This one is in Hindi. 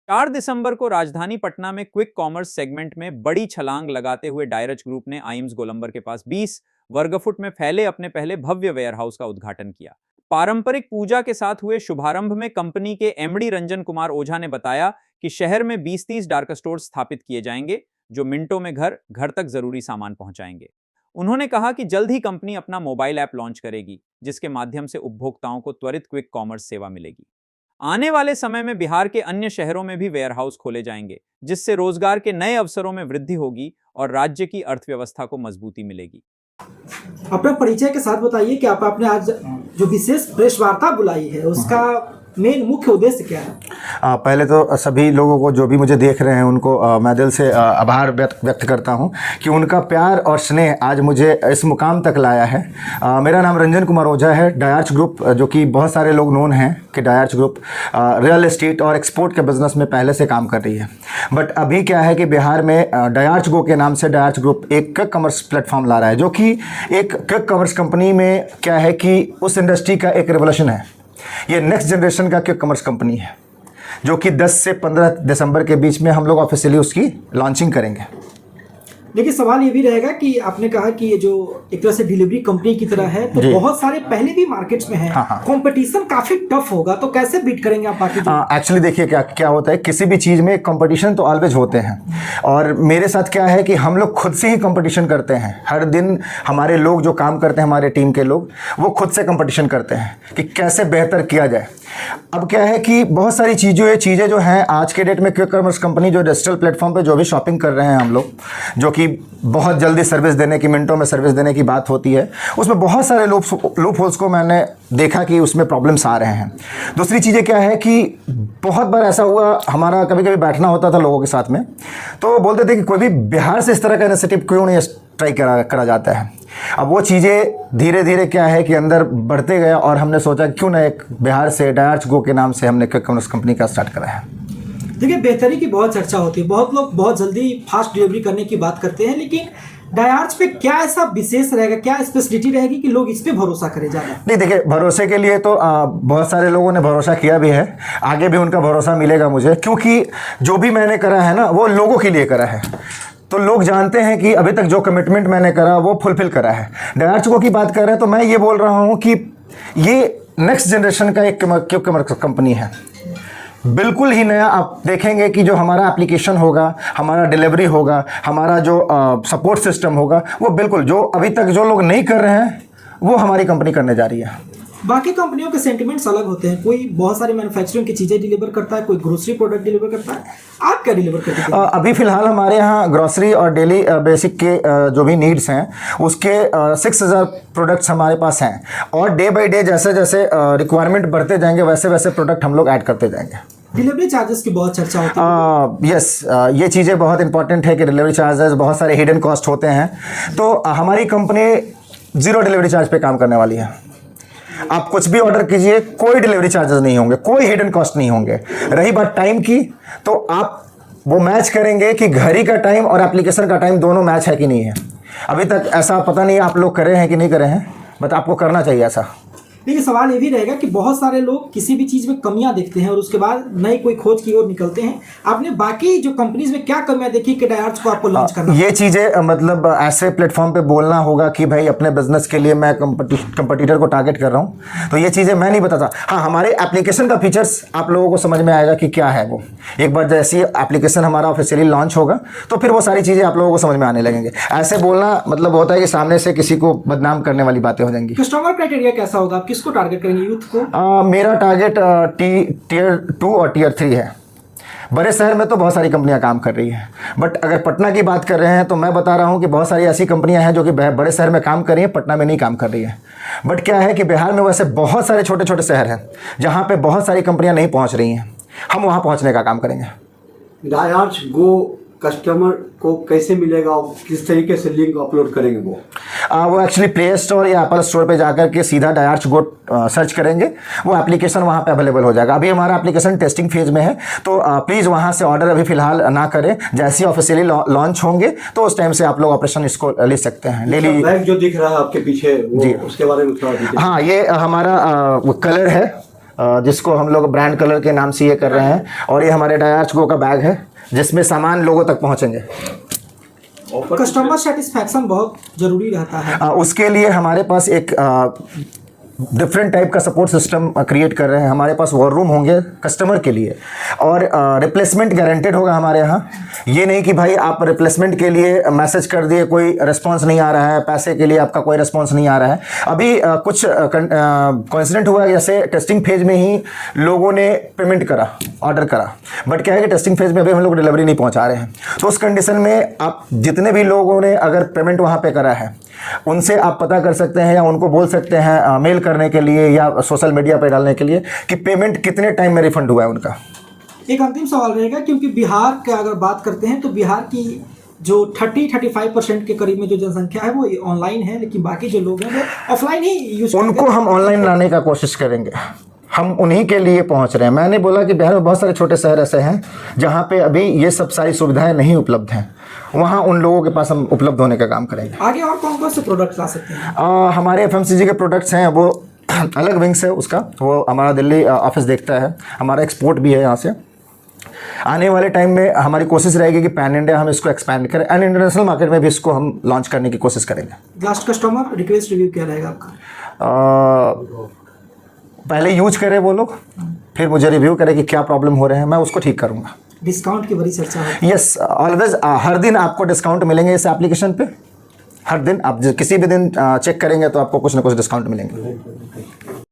4 दिसंबर को राजधानी पटना में क्विक कॉमर्स सेगमेंट में बड़ी छलांग लगाते हुए डायरच ग्रुप ने आइम्स गोलंबर के पास 20 वर्गफुट में फैले अपने पहले भव्य वेयरहाउस का उद्घाटन किया। पारंपरिक पूजा के साथ हुए शुभारंभ में कंपनी के एमडी रंजन कुमार ओझा ने बताया कि शहर में 20-30 डार्क स्टोर स्थापित किए जाएंगे जो मिनटों में घर तक जरूरी सामान पहुंचाएंगे। उन्होंने कहा कि जल्द ही कंपनी अपना मोबाइल ऐप लॉन्च करेगी जिसके माध्यम से उपभोक्ताओं को त्वरित क्विक कॉमर्स सेवा मिलेगी। आने वाले समय में बिहार के अन्य शहरों में भी वेयरहाउस खोले जाएंगे जिससे रोजगार के नए अवसरों में वृद्धि होगी और राज्य की अर्थव्यवस्था को मजबूती मिलेगी। अपना परिचय के साथ बताइए कि आपने आज जो विशेष प्रेस वार्ता बुलाई है उसका मेन मुख्य उद्देश्य क्या है? पहले तो सभी लोगों को जो भी मुझे देख रहे हैं उनको मैं दिल से आभार व्यक्त करता हूं कि उनका प्यार और स्नेह आज मुझे इस मुकाम तक लाया है। मेरा नाम रंजन कुमार ओझा है। डायर्च ग्रुप, जो कि बहुत सारे लोग नोन हैं कि डायर्च ग्रुप रियल एस्टेट और एक्सपोर्ट के बिज़नेस में पहले से काम कर रही है। बट अभी क्या है कि बिहार में डायर्च गो के नाम से डायर्च ग्रुप एक क्विक कॉमर्स प्लेटफॉर्म ला रहा है, जो कि एक क्विक कॉमर्स कंपनी में क्या है कि उस इंडस्ट्री का एक रेवोल्यूशन है। ये नेक्स्ट जनरेशन का क्विक कॉमर्स कंपनी है जो कि 10 से 15 दिसंबर के बीच में हम लोग ऑफिशियली उसकी लॉन्चिंग करेंगे। लेकिन सवाल ये भी रहेगा कि आपने कहा कि ये जो एक तरह से डिलीवरी कंपनी की तरह है तो बहुत सारे पहले भी मार्केट्स में है। कंपटीशन काफी टफ होगा, तो कैसे बीट करेंगे आप बाकी? एक्चुअली देखिए क्या होता है, किसी भी चीज़ में कंपटीशन तो ऑलवेज होते हैं और मेरे साथ क्या है कि हम लोग खुद से ही कंपटीशन करते हैं। हर दिन हमारे लोग जो काम करते हैं, हमारे टीम के लोग, वो खुद से कंपटीशन करते हैं कि कैसे बेहतर किया जाए। अब क्या है कि बहुत सारी चीज़ें जो हैं आज के डेट में क्विक कॉमर्स कंपनी जो डिजिटल प्लेटफॉर्म पे जो भी शॉपिंग कर रहे हैं हम लोग, जो कि बहुत जल्दी सर्विस देने की, मिनटों में सर्विस देने की बात होती है, उसमें बहुत सारे लूप होल्स को मैंने देखा कि उसमें प्रॉब्लम्स आ रहे हैं। दूसरी चीज़ें क्या है कि बहुत बार ऐसा हुआ, हमारा कभी कभी बैठना होता था लोगों के साथ में, तो बोलते थे कि कोई भी बिहार से इस तरह का इनिशिएटिव क्यों नहीं ट्राई करा जाता है। अब वो चीज़ें धीरे धीरे क्या है कि अंदर बढ़ते गया और हमने सोचा क्यों ना एक बिहार से डायर्च गो के नाम से हमने क्विक कॉमर्स कंपनी का स्टार्ट करा है। देखिए, बेहतरी की बहुत चर्चा होती है, बहुत लोग बहुत जल्दी फास्ट डिलीवरी करने की बात करते हैं, लेकिन डायर्च पे क्या ऐसा विशेष रहेगा, क्या स्पेशलिटी रहेगी कि लोग इस पे भरोसा करें ज़्यादा? नहीं, देखिए, भरोसे के लिए तो बहुत सारे लोगों ने भरोसा किया भी है, आगे भी उनका भरोसा मिलेगा मुझे, क्योंकि जो भी मैंने करा है ना वो लोगों के लिए करा है। तो लोग जानते हैं कि अभी तक जो कमिटमेंट मैंने करा वो फुलफिल करा है। डायर्च गो की बात कर रहे हैं तो मैं ये बोल रहा हूँ कि ये नेक्स्ट जनरेशन का एक क्विक कॉमर्स कंपनी है, बिल्कुल ही नया। आप देखेंगे कि जो हमारा एप्लीकेशन होगा, हमारा डिलीवरी होगा, हमारा जो सपोर्ट सिस्टम होगा, वो बिल्कुल जो अभी तक जो लोग नहीं कर रहे हैं वो हमारी कंपनी करने जा रही है। बाकी कंपनियों के सेंटिमेंट्स अलग होते हैं, कोई बहुत सारी मैन्युफैक्चरिंग की चीज़ें डिलीवर करता है, कोई ग्रोसरी प्रोडक्ट डिलीवर करता है, आप क्या डिलीवर करते हैं? अभी फ़िलहाल हमारे यहाँ ग्रोसरी और डेली बेसिक के जो भी नीड्स हैं उसके 6000 प्रोडक्ट्स हमारे पास हैं और डे बाई डे जैसे जैसे रिक्वायरमेंट बढ़ते जाएंगे वैसे वैसे प्रोडक्ट हम लोग ऐड करते जाएंगे। डिलीवरी चार्जेस की बहुत चर्चा होती है। यस, ये चीज़ें बहुत इंपॉर्टेंट है कि डिलीवरी चार्जेस, बहुत सारे हिडन कॉस्ट होते हैं, तो हमारी कंपनी 0 डिलीवरी चार्ज पे काम करने वाली है। आप कुछ भी ऑर्डर कीजिए, कोई डिलीवरी चार्जेस नहीं होंगे, कोई हिडन कॉस्ट नहीं होंगे। रही बात टाइम की, तो आप वो मैच करेंगे कि घड़ी का टाइम और एप्लीकेशन का टाइम दोनों मैच है कि नहीं है। अभी तक ऐसा पता नहीं आप लोग करे हैं कि नहीं करे हैं, बट आपको करना चाहिए ऐसा। लेकिन सवाल ये भी रहेगा कि बहुत सारे लोग किसी भी चीज़ में कमियां देखते हैं और उसके बाद नई कोई खोज की ओर निकलते हैं। आपने बाकी जो कंपनीज में क्या कमियां देखी कि डायर्च को आपको लॉन्च करना? ये चीज़ें मतलब ऐसे प्लेटफॉर्म पे बोलना होगा कि भाई अपने बिजनेस के लिए मैं कंपटीटर को टारगेट कर रहा हूँ, तो ये चीज़ें मैं नहीं बताता। हाँ, हमारे एप्लीकेशन का फीचर्स आप लोगों को समझ में आएगा कि क्या है वो। एक बार जैसे एप्लीकेशन हमारा ऑफिशियली लॉन्च होगा तो फिर वो सारी चीज़ें आप लोगों को समझ में आने लगेंगे। ऐसे बोलना मतलब होता है कि सामने से किसी को बदनाम करने वाली बातें हो जाएंगी। कस्टमर क्राइटेरिया कैसा होगा, आप किसको टारगेट करेंगे? मेरा टारगेट टियर 2 और टियर 3 है। बड़े शहर में तो बहुत सारी कंपनियां काम कर रही हैं, बट अगर पटना की बात कर रहे हैं तो मैं बता रहा हूं कि बहुत सारी ऐसी कंपनियां हैं जो कि बड़े शहर में काम कर रही हैं, पटना में नहीं काम कर रही हैं। बट क्या है कि बिहार में वैसे बहुत सारे छोटे छोटे शहर हैं जहां पे बहुत सारी कंपनियां नहीं पहुंच रही हैं, हम वहां पहुंचने का काम करेंगे। डायर्च गो कस्टमर को कैसे मिलेगा और किस तरीके से लिंक अपलोड करेंगे? वो एक्चुअली प्ले स्टोर या एप्पल स्टोर पे जाकर के सीधा डायर्च गो सर्च करेंगे, वो एप्लीकेशन वहाँ पे अवेलेबल हो जाएगा। अभी हमारा एप्लीकेशन टेस्टिंग फेज में है, तो प्लीज़ वहाँ से ऑर्डर अभी फिलहाल ना करें। जैसे ही ऑफिशियली लॉन्च होंगे तो उस टाइम से आप लोग ऑपरेशन इसको ले सकते हैं। ले लीजिए। बैग जो दिख रहा है आपके पीछे, वो उसके बारे में थोड़ा। हाँ, ये हमारा कलर है, जिसको हम लोग ब्रांड कलर के नाम से ये कर रहे हैं, और ये हमारे डायार्च गो का बैग है जिसमें सामान लोगों तक पहुंचेंगे। कस्टमर सेटिस्फैक्शन बहुत जरूरी रहता है, उसके लिए हमारे पास एक डिफरेंट टाइप का सपोर्ट सिस्टम क्रिएट कर रहे हैं। हमारे पास वॉर रूम होंगे कस्टमर के लिए, और रिप्लेसमेंट गारंटेड होगा हमारे यहाँ। ये नहीं कि भाई आप रिप्लेसमेंट के लिए मैसेज कर दिए, कोई रिस्पांस नहीं आ रहा है, पैसे के लिए आपका कोई रिस्पांस नहीं आ रहा है। अभी कुछ कोइंसिडेंट हुआ, जैसे टेस्टिंग फेज में ही लोगों ने पेमेंट करा, ऑर्डर करा, बट क्या है कि टेस्टिंग फेज में अभी हम लोग डिलीवरी नहीं पहुँचा रहे हैं। तो उस कंडीशन में आप जितने भी लोगों ने अगर पेमेंट वहाँ पर करा है, उनसे आप पता कर सकते हैं या उनको बोल सकते हैं मेल करने के लिए या सोशल मीडिया पे डालने के लिए कि पेमेंट कितने टाइम में रिफंड हुआ है उनका। एक अंतिम सवाल रहेगा, क्योंकि बिहार का अगर बात करते हैं तो बिहार की जो 30-35% के करीब में जो जनसंख्या है वो ऑनलाइन है, लेकिन बाकी जो लोग हैं वो ऑफलाइन ही यूज, उनको हम ऑनलाइन लाने का कोशिश करेंगे। हम उन्हीं के लिए पहुंच रहे हैं। मैंने बोला कि बिहार में बहुत सारे छोटे शहर ऐसे हैं जहां पे अभी ये सब सारी सुविधाएं नहीं उपलब्ध हैं, वहां उन लोगों के पास हम उपलब्ध होने का काम करेंगे। आगे और कौन कौन से प्रोडक्ट्स ला सकते हैं? हमारे FMCG के प्रोडक्ट्स हैं, वो अलग विंग्स है उसका, वो हमारा दिल्ली ऑफिस देखता है। हमारा एक्सपोर्ट भी है यहाँ से। आने वाले टाइम में हमारी कोशिश रहेगी कि पैन इंडिया हम इसको एक्सपैंड करें, एंड इंटरनेशनल मार्केट में भी इसको हम लॉन्च करने की कोशिश करेंगे। लास्ट कस्टमर रिक्वेस्ट रिव्यू क्या रहेगा आपका? पहले यूज करें वो लोग, फिर मुझे रिव्यू करें कि क्या प्रॉब्लम हो रहे हैं, मैं उसको ठीक करूँगा। डिस्काउंट की बड़ी चर्चा है। यस, ऑलवेज हर दिन आपको डिस्काउंट मिलेंगे इस एप्लीकेशन पे। हर दिन आप किसी भी दिन चेक करेंगे तो आपको कुछ ना कुछ डिस्काउंट मिलेंगे।